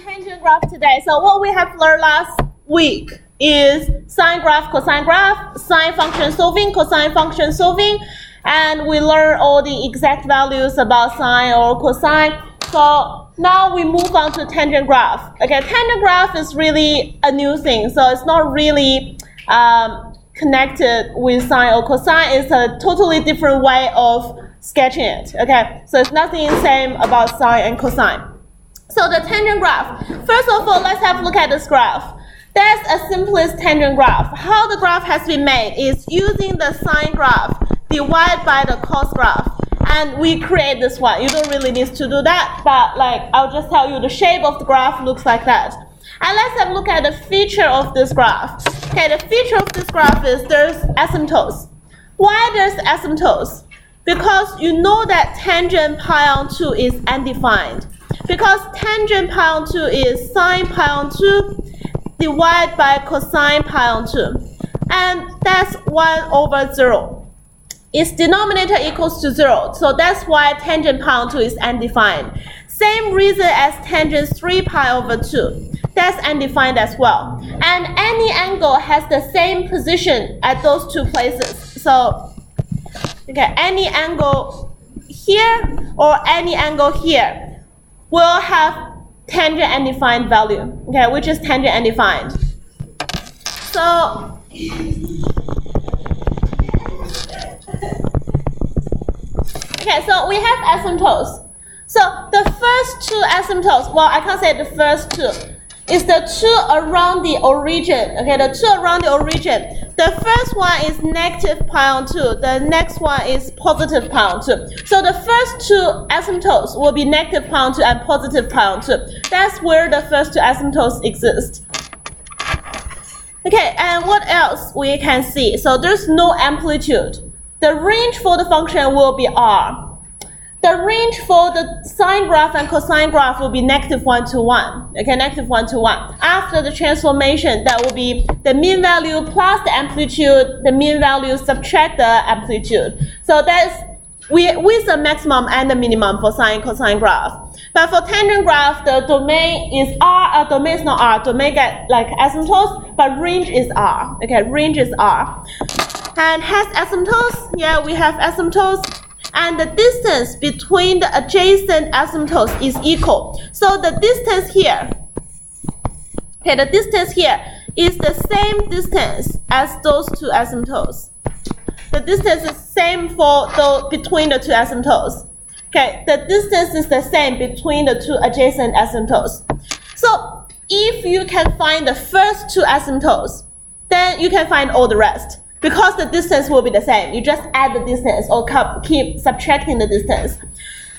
tangent graph today. So what we have learned last week is sine graph, cosine graph, sine function solving, cosine function solving, and we learn all the exact values about sine or cosine. So now we move on to tangent graph. Okay, tangent graph is really a new thing, so it's not really connected with sine or cosine. It's a totally different way of sketching it. Okay, so it's nothing the same about sine and cosine. So the tangent graph. First of all, let's have a look at this graph. That's a simplest tangent graph. How the graph has been made is using the sine graph divided by the cos graph. And we create this one. You don't really need to do that, but I'll just tell you the shape of the graph looks like that. And let's have a look at the feature of this graph. Okay, the feature of this graph is there's asymptotes. Why there's asymptotes? Because you know that tangent pi on 2 is undefined. Because tangent pi on 2 is sine pi on 2 divided by cosine pi on 2. And that's 1 over 0. Its denominator equals to 0. So that's why tangent pi on 2 is undefined. Same reason as tangent 3 pi over 2. That's undefined as well. And any angle has the same position at those two places. So, okay, any angle here or any angle here will have tangent undefined value, okay, which is tangent undefined. So, okay, so we have asymptotes. So the first two asymptotes, well, I can't say the first two. It's the two around the origin. Okay, the two around the origin. The first one is negative pi on 2. The next one is positive pi on 2. So the first two asymptotes will be negative pi on 2 and positive pi on 2. That's where the first two asymptotes exist. Okay, and what else we can see? So there's no amplitude. The range for the function will be R. The range for the sine graph and cosine graph will be negative 1 to 1. Okay, negative 1 to 1. After the transformation, that will be the mean value plus the amplitude, the mean value subtract the amplitude. So that's with the maximum and the minimum for sine and cosine graph. But for tangent graph, the domain is R. Domain is not R. Domain get like asymptotes, but range is R. Okay, range is R. And has asymptotes? Yeah, we have asymptotes. And the distance between the adjacent asymptotes is equal. So the distance here, okay, the distance here is the same distance as those two asymptotes. The distance is same for between the two asymptotes. Okay, the distance is the same between the two adjacent asymptotes. So if you can find the first two asymptotes, then you can find all the rest. Because the distance will be the same, you just add the distance or keep subtracting the distance.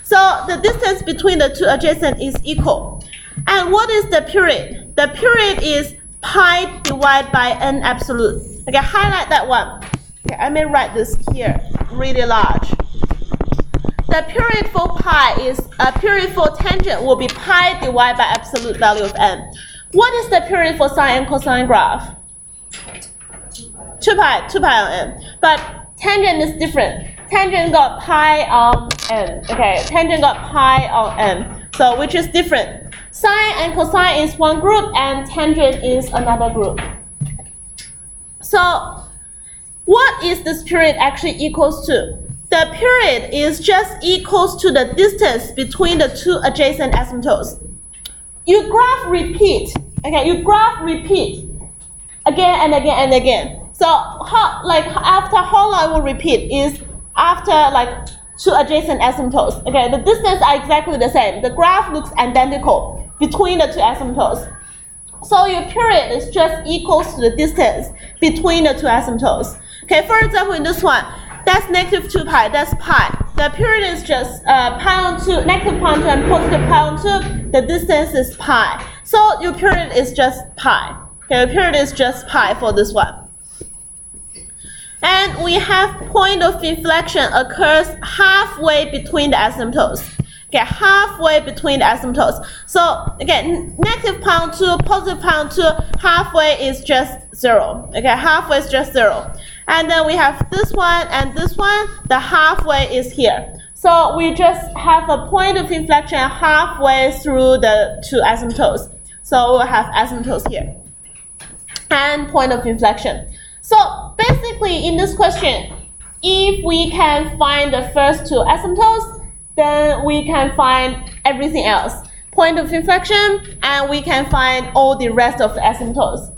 So the distance between the two adjacent is equal. And what is the period? The period is pi divided by n absolute. Okay, highlight that one. Okay, I may write this here really large. The period for pi is period for tangent will be pi divided by absolute value of n. What is the period for sine and cosine graph? 2 pi on n. But tangent is different. Tangent got pi on n. Okay, tangent got pi on n. So which is different. Sine and cosine is one group and tangent is another group. So what is this period actually equals to? The period is just equals to the distance between the two adjacent asymptotes. You graph repeat. Okay, you graph repeat again and again and again. So after how long it will repeat is after two adjacent asymptotes. Okay, the distance are exactly the same. The graph looks identical between the two asymptotes. So your period is just equals to the distance between the two asymptotes. Okay, for example, in this one, that's negative 2 pi, that's pi. The period is just pi on 2, negative pi on 2 and positive pi on 2. The distance is pi. So your period is just pi. Okay, the period is just pi for this one. And we have point of inflection occurs halfway between the asymptotes. Okay, halfway between the asymptotes. So again, negative pi on 2, positive pi on 2, halfway is just 0. Okay, halfway is just 0. And then we have this one and this one, the halfway is here. So we just have a point of inflection halfway through the two asymptotes. So we'll have asymptotes here and point of inflection. So basically in this question, if we can find the first two asymptotes, then we can find everything else. Point of inflection, and we can find all the rest of the asymptotes.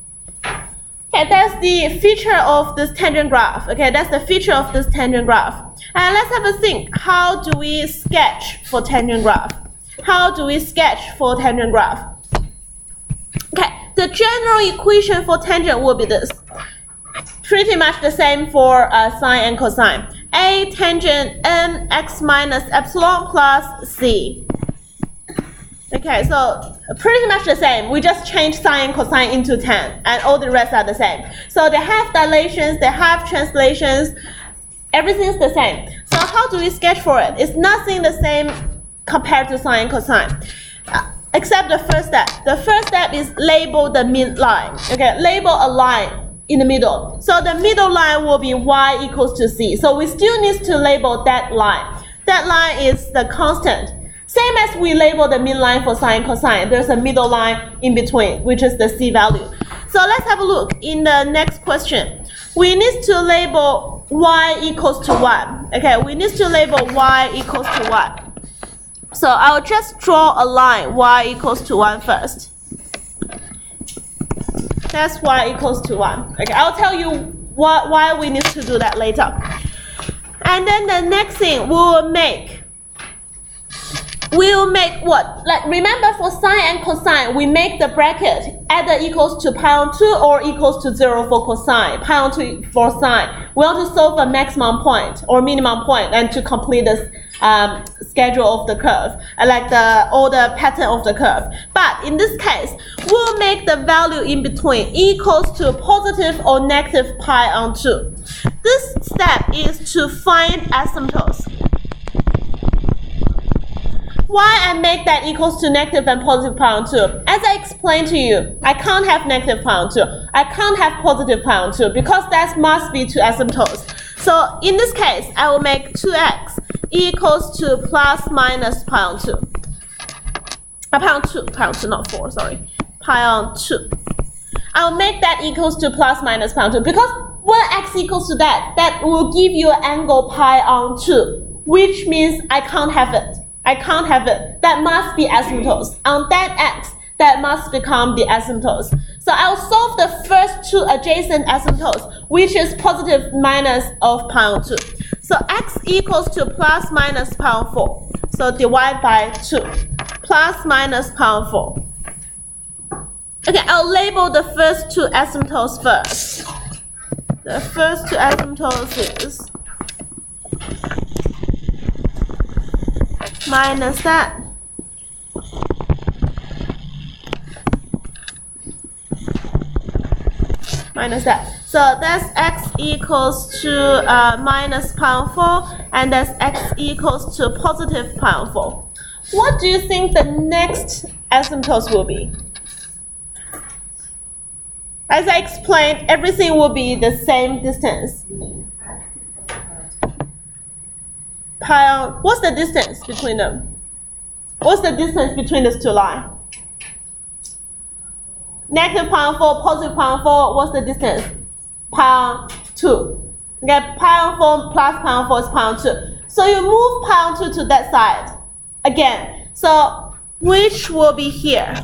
Okay, that's the feature of this tangent graph. Okay, that's the feature of this tangent graph. And let's have a think. How do we sketch for tangent graph? How do we sketch for tangent graph? Okay, the general equation for tangent will be this. Pretty much the same for sine and cosine. A tangent n x minus epsilon plus c. Okay, so pretty much the same. We just change sine and cosine into tan, and all the rest are the same. So they have dilations, they have translations, everything's the same. So how do we sketch for it? It's nothing the same compared to sine and cosine, except the first step. The first step is label the midline. Okay, label a line in the middle. So the middle line will be y equals to c. So we still need to label that line. That line is the constant. Same as we label the midline for sine and cosine, there's a middle line in between, which is the c value. So let's have a look. In the next question, we need to label y equals to 1. Okay, we need to label y equals to 1. So I'll just draw a line y equals to 1 first. That's y equals to 1. Okay, I'll tell you why we need to do that later. And then the next thing we'll make what? Like remember for sine and cosine, we make the bracket either equals to pi on 2 or equals to 0 for cosine, pi on 2 for sine. We want to solve a maximum point or minimum point and to complete this schedule of the curve, like the pattern of the curve. But in this case, we'll make the value in between equals to positive or negative pi on 2. This step is to find asymptotes. Why I make that equals to negative and positive pi on 2? As I explained to you, I can't have negative pi on 2. I can't have positive pi on 2 because that must be two asymptotes. So in this case, I will make 2x equals to plus minus pi on 2. Pi on 2, not 4, sorry. Pi on 2. I'll make that equals to plus minus pi on 2 because when x equals to that, that will give you an angle pi on 2, which means I can't have it. I can't have it. That must be asymptotes. On that x, that must become the asymptotes. So I'll solve the first two adjacent asymptotes, which is positive minus of pi on 2. So x equals to plus minus pi on 4. So divide by 2. Plus minus pi on 4. Okay, I'll label the first two asymptotes first. The first two asymptotes is minus that. Minus that. So that's x equals to minus pi on 4, and that's x equals to positive pi on 4. What do you think the next asymptotes will be? As I explained, everything will be the same distance. Pi on, what's the distance between them? What's the distance between these two lines? Negative pi on 4, positive pi on 4, what's the distance? Pi on 2. Okay, pi on 4 plus pi on 4 is pi on 2. So you move pi on 2 to that side again. So which will be here?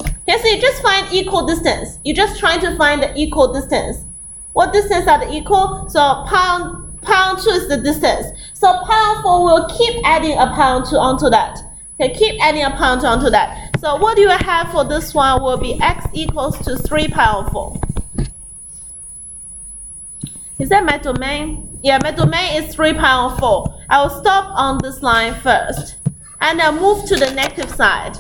Okay, so you just find equal distance. You're just trying to find the equal distance. What distance are the equal? So pi on 2 is the distance. So pi on 4 will keep adding a pi on 2 onto that. Okay, keep adding a pi on 2 onto that. So what do you have for this one will be x equals to 3 pi on 4. Is that my domain? Yeah, my domain is 3 pi on 4. I will stop on this line first. And I'll move to the negative side.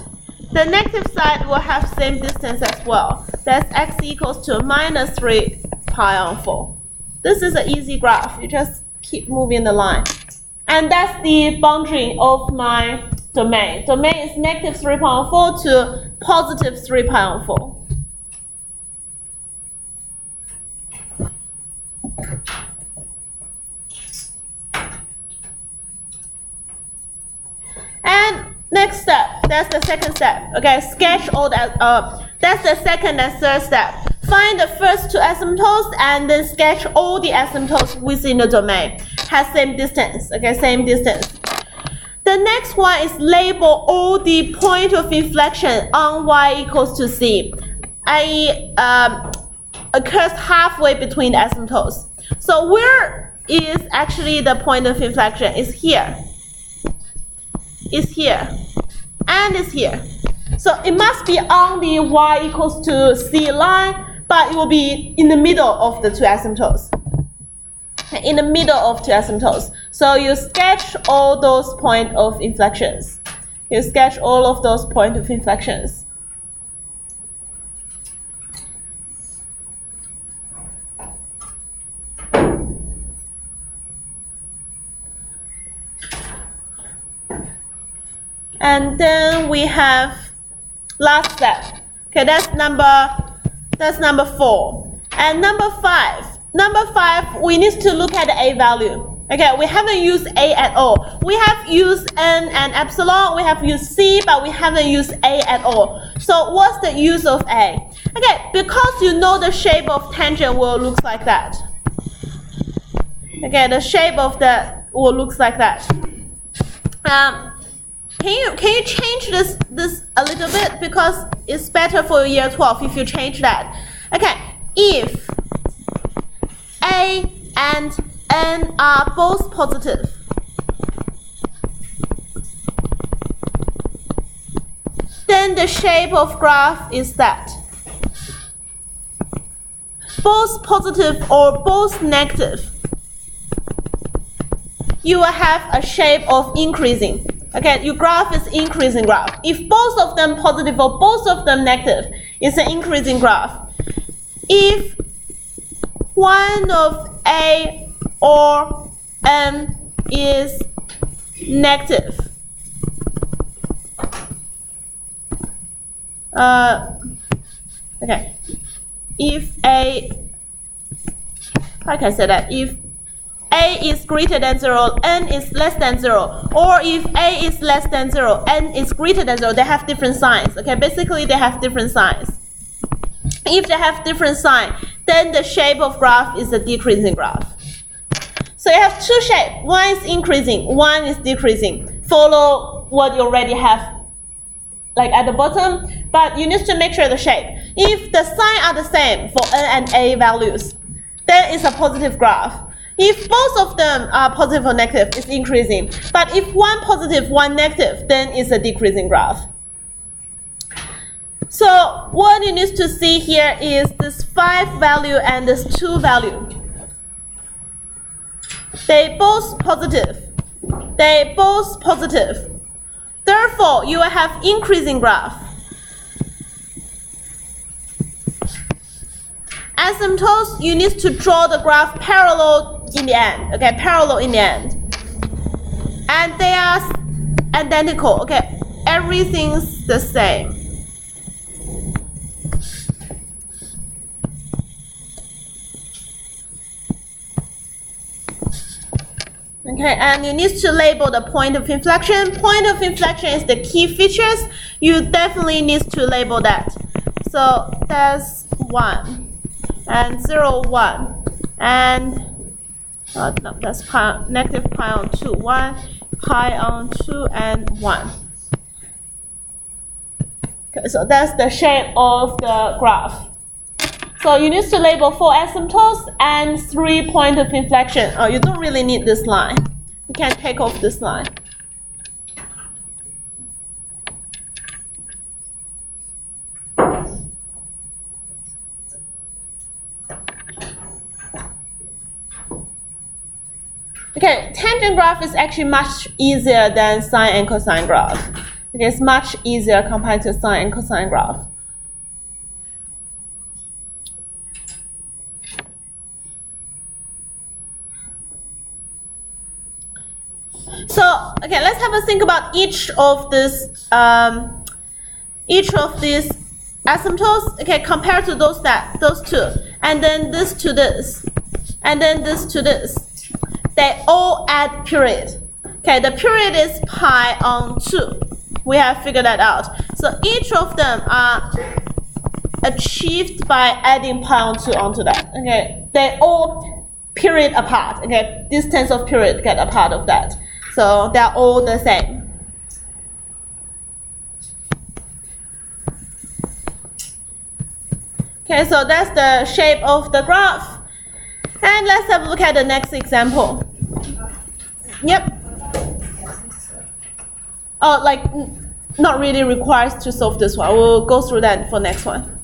The negative side will have same distance as well. That's x equals to minus 3 pi on 4. This is an easy graph. You just keep moving the line. And that's the boundary of my domain. Domain is negative 3 pi on 4 to positive 3 pi on 4. And next step, that's the second step. Okay, sketch all that. That's the second and third step. Find the first two asymptotes and then sketch all the asymptotes within the domain. Has same distance. Okay, same distance. The next one is label all the point of inflection on y equals to c, i.e. Occurs halfway between the asymptotes. So where is actually the point of inflection? Is here. Is here. And is here. So it must be on the y equals to c line, but it will be in the middle of the two asymptotes. In the middle of two asymptotes. So you sketch all those point of inflections. You sketch all of those point of inflections. And then we have last step. Okay, that's number 4. And number 5. Number 5, we need to look at the A value. Okay, we haven't used A at all. We have used N and epsilon, we have used C, but we haven't used A at all. So what's the use of A? Okay, because you know the shape of tangent will look like that. Okay, the shape of that will look like that. Can you change this a little bit, because it's better for year 12 if you change that. Okay, if A and N are both positive, then the shape of graph is that. Both positive or both negative, you will have a shape of increasing. Okay, your graph is increasing graph. If both of them positive or both of them negative, it's an increasing graph. If one of A or N is negative, okay, if A, how can I say that? If A is greater than 0, N is less than 0. Or if A is less than 0, N is greater than 0, they have different signs. Okay, basically they have different signs. If they have different sign, then the shape of graph is a decreasing graph. So you have two shapes. One is increasing, one is decreasing. Follow what you already have, like at the bottom, but you need to make sure the shape. If the signs are the same for N and A values, then it's a positive graph. If both of them are positive or negative, it's increasing. But if one positive, one negative, then it's a decreasing graph. So what you need to see here is this 5 value and this 2 value. They both positive. They both positive. Therefore, you will have increasing graph. Asymptotes, you need to draw the graph parallel in the end. Okay, parallel in the end. And they are identical. Okay, everything's the same. Okay, and you need to label the point of inflection. Point of inflection is the key features. You definitely need to label that. So that's 1 and 0, 1, and no, that's pi, negative pi on 2, 1, pi on 2, and 1. Okay, so that's the shape of the graph. So you need to label 4 asymptotes and 3 point of inflection. Oh, you don't really need this line. You can take off this line. Okay, tangent graph is actually much easier than sine and cosine graph. Okay, it's much easier compared to sine and cosine graph. So, okay, let's have a think about each of these asymptotes. Okay, compared to those two, and then this to this, and then this to this. They all add period. Okay, the period is pi on 2. We have figured that out. So each of them are achieved by adding pi on 2 onto that. Okay, they all period apart. Okay, distance of period get a part of that. So they're all the same. Okay, so that's the shape of the graph. And let's have a look at the next example. Yep. Oh, like, not really requires to solve this one. We'll go through that for next one.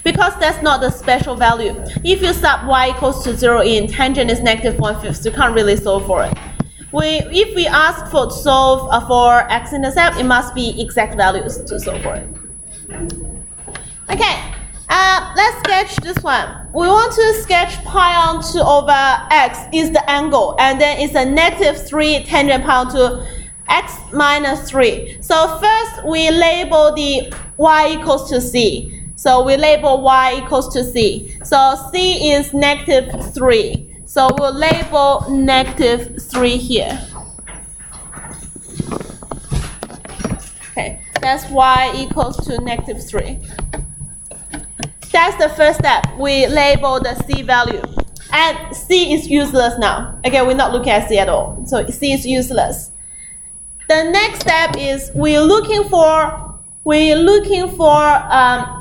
Because that's not the special value. If you sub y equals to 0 in, tangent is negative 1/5. You can't really solve for it. If we ask for solve for x-intercept, it must be exact values to solve for it. Okay, let's sketch this one. We want to sketch pi on 2 over x is the angle, and then it's a -3 tangent pi on 2 x minus 3. So first we label the y equals to c. So we label y equals to c. So c is -3. So we'll label -3 here. Okay, that's y equals to -3. That's the first step. We label the c value. And c is useless now. Okay, we're not looking at c at all. So c is useless. The next step is we're looking for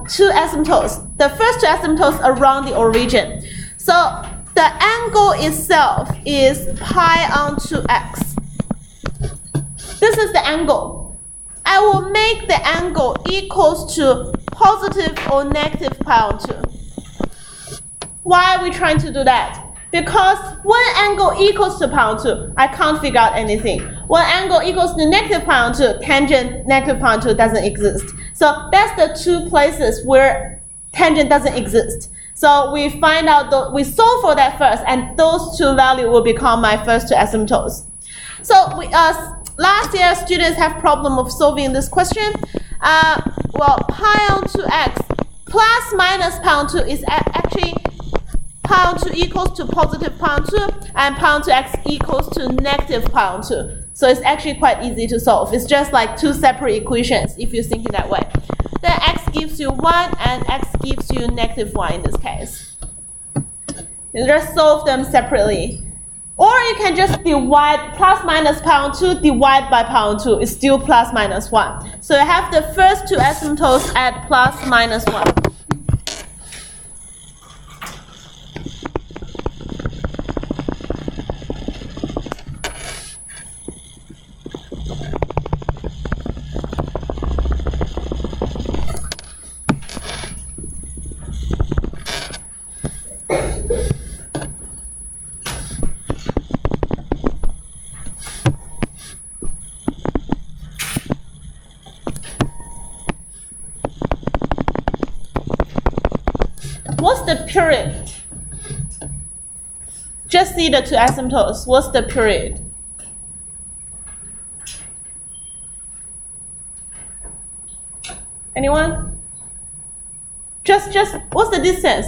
two asymptotes. The first two asymptotes around the origin. So the angle itself is pi on 2x. This is the angle. I will make the angle equals to positive or negative pi on 2. Why are we trying to do that? Because when angle equals to pi on 2, I can't figure out anything. When angle equals to negative pi on 2, tangent negative pi on 2 doesn't exist. So that's the two places where tangent doesn't exist. So we find out, we solve for that first, and those two values will become my first two asymptotes. So last year, students have problem of solving this question. Well, pi on 2x plus minus pi on 2 is actually pi on 2 equals to positive pi on 2, and pi on 2x equals to negative pi on 2. So it's actually quite easy to solve. It's just like two separate equations if you think it that way. Then x gives you 1 and x gives you -1 in this case. You just solve them separately. Or you can just divide plus minus pi on 2, divide by pi on 2. It's still plus minus 1. So you have the first two asymptotes at plus minus 1. What's the period? Just see the two asymptotes. What's the period? Anyone? Just what's the distance?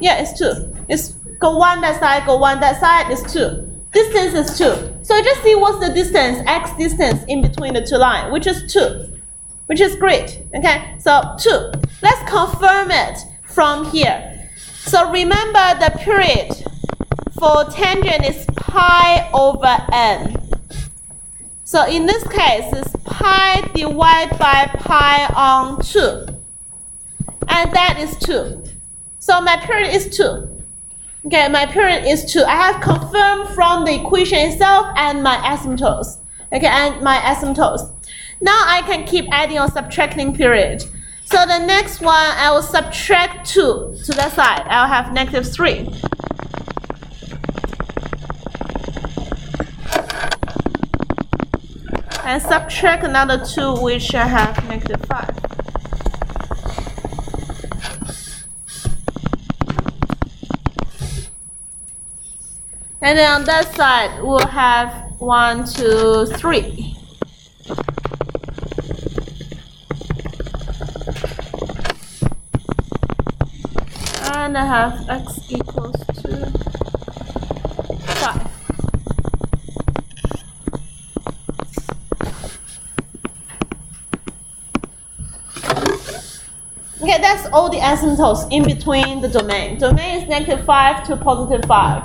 Yeah, it's 2. It's go one that side, go one that side, it's 2. Distance is 2. So just see what's the distance, x distance in between the two lines, which is 2. Which is great. Okay, so 2. Let's confirm it from here. So remember the period for tangent is pi over n. So in this case, it's pi divided by pi on 2. And that is 2. So my period is 2. Okay, my period is 2. I have confirmed from the equation itself and my asymptotes. Okay, and my asymptotes. Now I can keep adding or subtracting period. So the next one, I will subtract 2 to that side. I'll have -3. And subtract another 2, which I have -5. And then on that side, we'll have 1, 2, 3. And I have x equals to Okay, that's all the asymptotes in between the domain. Domain is -5 to +5.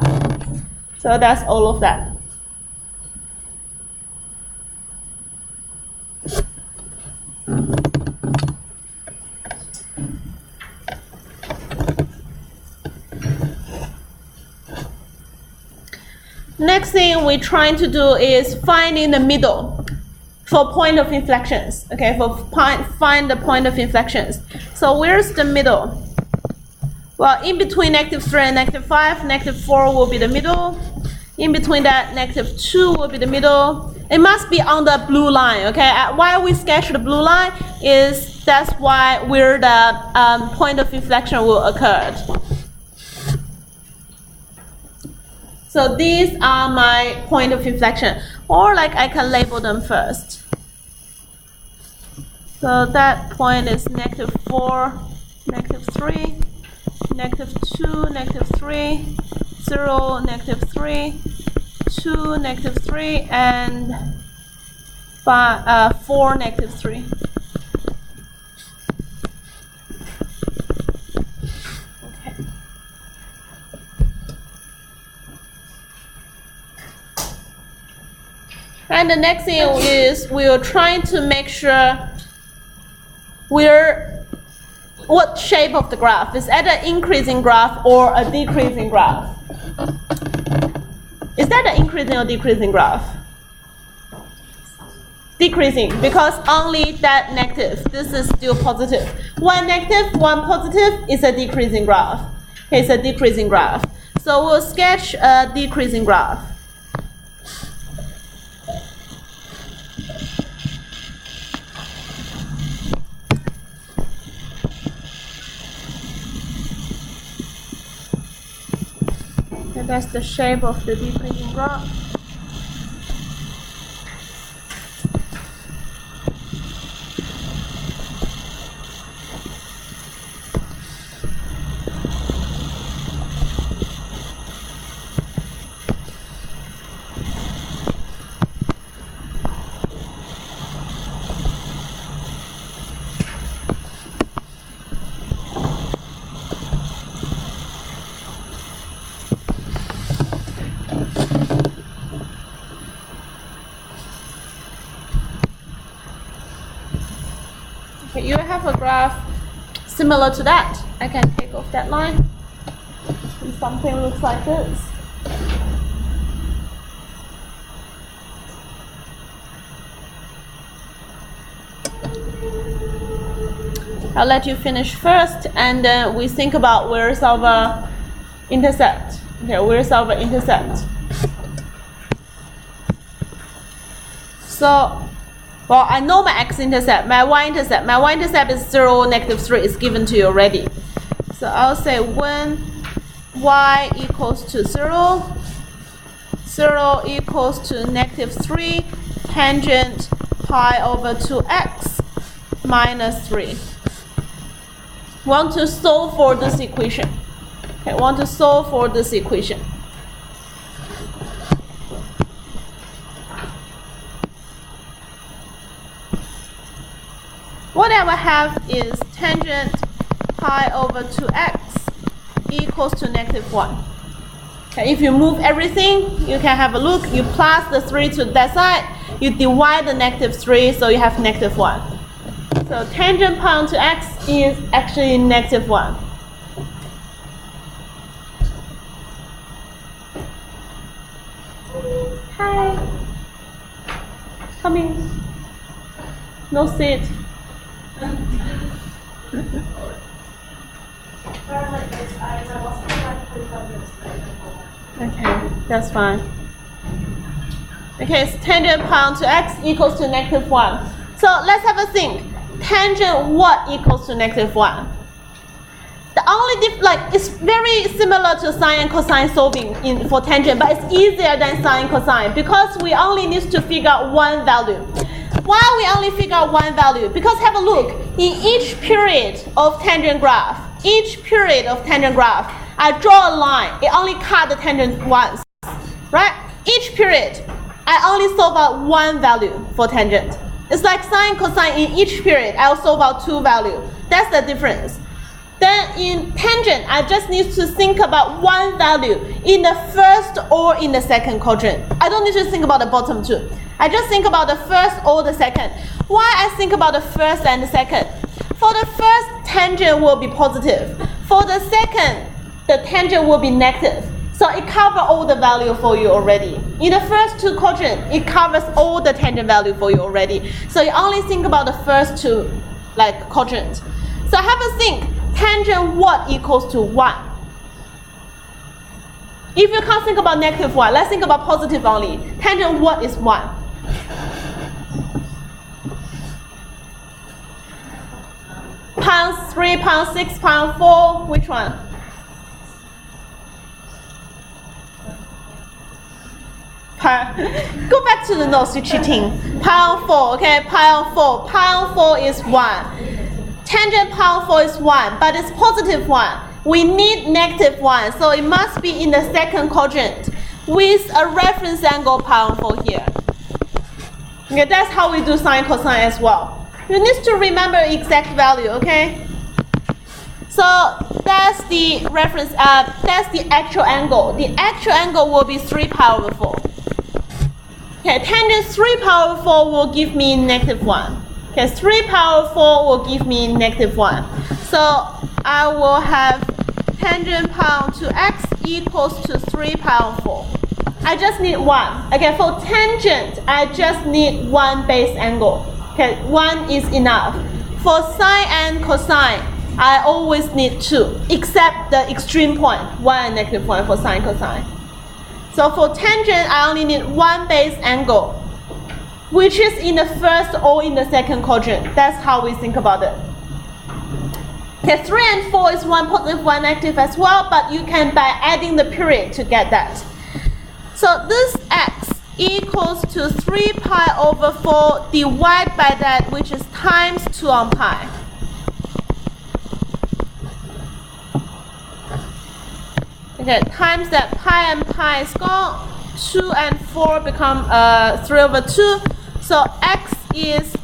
So that's all of that. Next thing we're trying to do is finding the middle for point of inflections. Okay, find the point of inflections. So where's the middle? Well, in between -3 and -5, -4 will be the middle. In between that, -2 will be the middle. It must be on the blue line. Okay, why we sketch the blue line is that's where the point of inflection will occur. So these are my point of inflection, or like I can label them first. So that point is -4, -3, -2, -3, 0, -3, 2, -3, and 4, -3. And the next thing is we're trying to make sure what shape of the graph is that an increasing graph or a decreasing graph. Is that an increasing or decreasing graph? Decreasing, because only that negative. This is still positive. One negative, one positive is a decreasing graph. Okay, it's a decreasing graph. So we'll sketch a decreasing graph. That's the shape of the decreasing graph. You have a graph similar to that. I can take off that line. And something looks like this. I'll let you finish first, and then we think about where's our intercept. Okay, where's our intercept? So, well, I know my x-intercept, my y-intercept. My y-intercept is 0, -3 is given to you already. So I'll say when y equals to 0, 0 equals to -3 tangent pi over 2x minus 3. Want to solve for this equation. Okay, want to solve for this equation. What I will have is tangent pi over 2x equals to -1. Okay, if you move everything, you can have a look. You plus the 3 to that side, you divide the -3, so you have -1. So tangent pi onto x is actually -1. Hi. Come in. No sit. Okay, that's fine. Okay, it's tangent pi onto x equals to -1. So let's have a think. Tangent what equals to -1? The only it's very similar to sine and cosine solving for tangent, but it's easier than sine and cosine because we only need to figure out one value. Why we only figure out one value? Because have a look, in each period of tangent graph, I draw a line. It only cut the tangent once, right? Each period, I only solve out one value for tangent. It's like sine, cosine in each period. I'll solve out 2 values. That's the difference. Then in tangent, I just need to think about 1 value in the first or in the second quadrant. I don't need to think about the bottom 2. I just think about the first or the second. Why I think about the first and the second? For the first, tangent will be positive. For the second, the tangent will be negative. So it covers all the value for you already. In the first 2 quadrants, it covers all the tangent value for you already. So you only think about the first 2 quadrants. So have a think. Tangent what equals to 1? If you can't think about negative 1, let's think about positive only. Tangent what is 1? Pound 3, pound 6, pound 4, which one? Go back to the notes, you're cheating. Pound 4, okay, pound 4. Pound 4 is 1. Tangent pound 4 is 1, but it's positive 1. We need negative 1, so it must be in the second quadrant with a reference angle pound 4 here. Okay, that's how we do sine cosine as well. You need to remember exact value, okay? So that's the reference, that's the actual angle. The actual angle will be 3 pi over 4. Okay, tangent 3 pi over 4 will give me negative 1. Okay, 3 pi over 4 will give me negative 1. So I will have tangent pound to x equals to 3 pi over 4. I just need 1. Okay, for tangent, I just need 1 base angle. Okay, 1 is enough. For sine and cosine, I always need 2, except the extreme point, 1 and negative 1 for sine cosine. So for tangent, I only need 1 base angle, which is in the first or in the second quadrant. That's how we think about it. Okay, 3 and 4 is 1 positive, 1 negative as well, but you can by adding the period to get that. So this x equals to 3 pi over 4 divided by that, which is times 2 on pi. Okay, times that pi and pi is gone. 2 and 4 become 3 over 2. So x is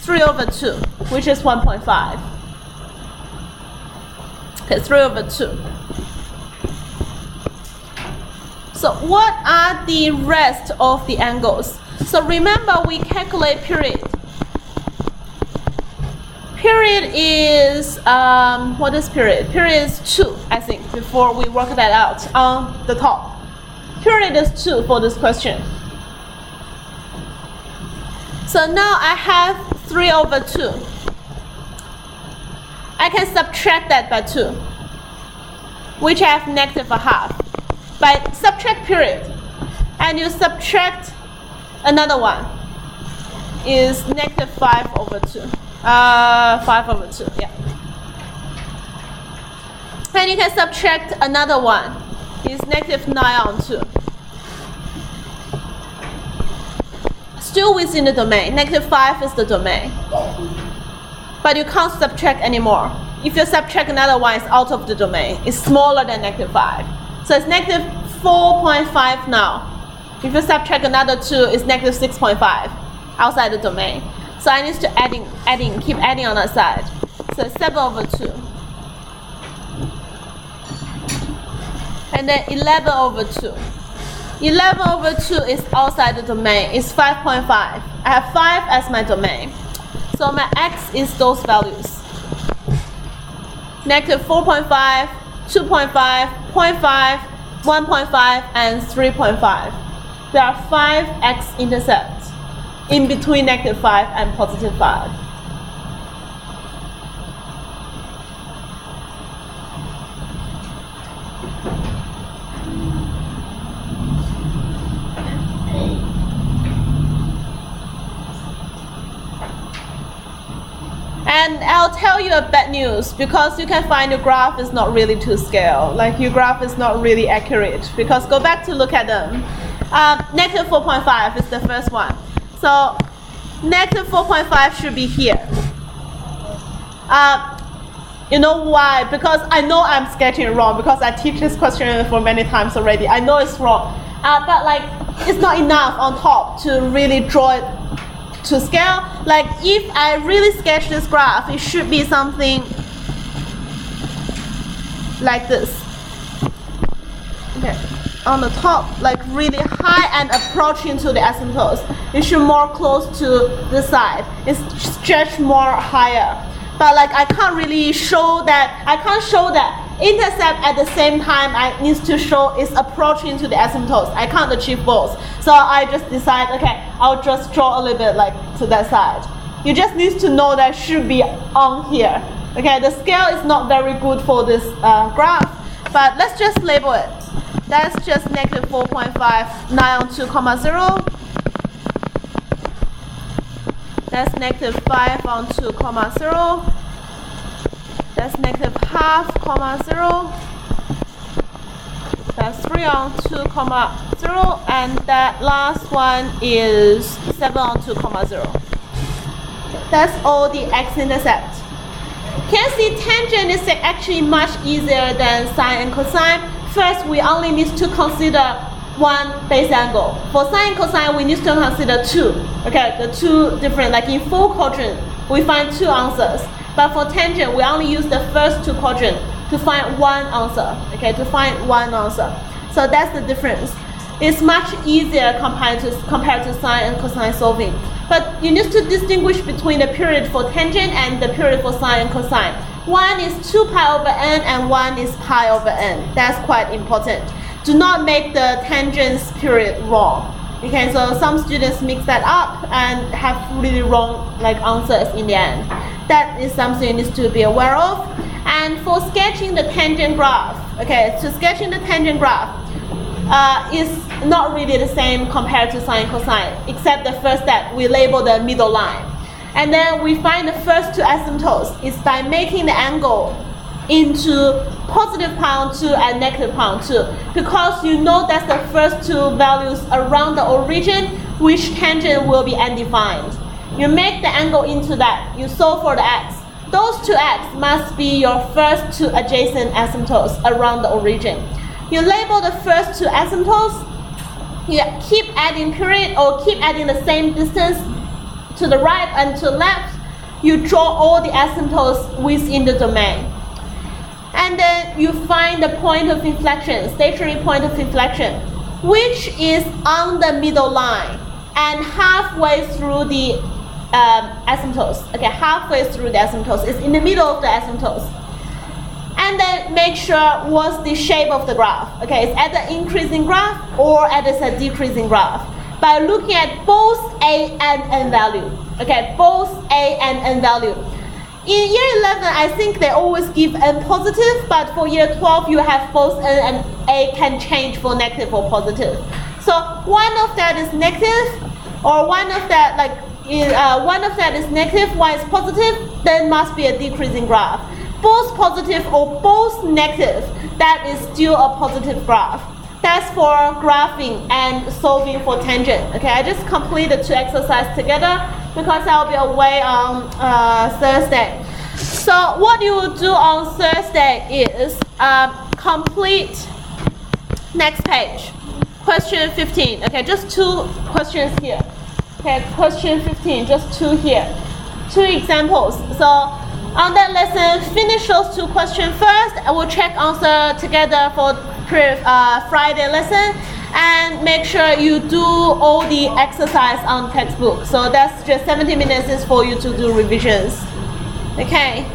3 over 2, which is 1.5. Okay, 3 over 2. So what are the rest of the angles? So remember, we calculate period. Period is, what is period? Period is 2, I think, before we work that out on the top. Period is 2 for this question. So now I have 3 over 2. I can subtract that by 2, which I have negative a half. By subtract period, and you subtract another one, is negative 5 over 2. 5 over 2, yeah. And you can subtract another one, is negative 9 on 2. Still within the domain. Negative 5 is the domain. But you can't subtract anymore. If you subtract another one, it's out of the domain. It's smaller than negative 5. So it's negative 4.5 now. If you subtract another 2, it's negative 6.5 outside the domain. So I need to keep adding on that side. So 7 over 2. And then 11 over 2. 11 over 2 is outside the domain. It's 5.5. I have 5 as my domain. So my x is those values. Negative 4.5, 2.5, 0.5, 1.5, and 3.5. There are 5 x-intercepts in between negative 5 and positive 5. And I'll tell you a bad news, because you can find your graph is not really to scale. Like your graph is not really accurate, because go back to look at them. Negative 4.5 is the first one. So negative 4.5 should be here. You know why? Because I know I'm sketching it wrong, because I teach this question for many times already. I know it's wrong. But like, it's not enough on top to really draw it to scale. Like if I really sketch this graph, it should be something like this. Okay, on the top, like really high and approaching to the asymptotes. It should more close to the side. It's stretched more higher. But like I can't really show that. I can't show that intercept at the same time. I need to show it's approaching to the asymptotes. I can't achieve both. So I just decide, okay, I'll just draw a little bit like to that side. You just need to know that should be on here. Okay, the scale is not very good for this graph, but let's just label it. That's just negative 4.5, 9 on 2, 0. That's negative 5 on 2, 0. That's negative half, 0. That's 3 on 2, 0. And that last one is 7 on 2, 0. That's all the x-intercept. Can you see tangent is actually much easier than sine and cosine? First, we only need to consider one base angle. For sine and cosine, we need to consider two. Okay, the two different, like in full quadrant, we find two answers. But for tangent, we only use the first two quadrants to find one answer. Okay, to find one answer. So that's the difference. It's much easier compared to sine and cosine solving. But you need to distinguish between the period for tangent and the period for sine and cosine. One is 2 pi over n and one is pi over n. That's quite important. Do not make the tangents period wrong. Okay, so some students mix that up and have really wrong like answers in the end. That is something you need to be aware of. And for sketching the tangent graph, okay, so sketching the tangent graph is not really the same compared to sine and cosine, except the first step, we label the middle line. And then we find the first two asymptotes is by making the angle into positive pi on 2 and negative pi on 2. Because you know that's the first two values around the origin, which tangent will be undefined. You make the angle into that, you solve for the x. Those two x must be your first two adjacent asymptotes around the origin. You label the first two asymptotes, you keep adding period or keep adding the same distance to the right and to the left. You draw all the asymptotes within the domain. And then you find the point of inflection, stationary point of inflection, which is on the middle line and halfway through the asymptotes. Okay, halfway through the asymptotes. It's in the middle of the asymptotes. And then make sure what's the shape of the graph. Okay, it's at the increasing graph or at a decreasing graph. By looking at both a and n value. Okay, both a and n value. In year 11, I think they always give n positive, but for year 12, you have both n and a can change for negative or positive. So one of that is negative, or one of that is negative, one is positive, then must be a decreasing graph. Both positive or both negative, that is still a positive graph. That's for graphing and solving for tangent. Okay, I just complete the two exercises together because I'll be away on Thursday. So what you will do on Thursday is complete next page, question 15. Okay, just two questions here. Okay, question 15, just two here. Two examples. So on that lesson, finish those two questions first. I will check answer together for Friday lesson, and make sure you do all the exercise on textbook. So that's just 70 minutes is for you to do revisions. Okay.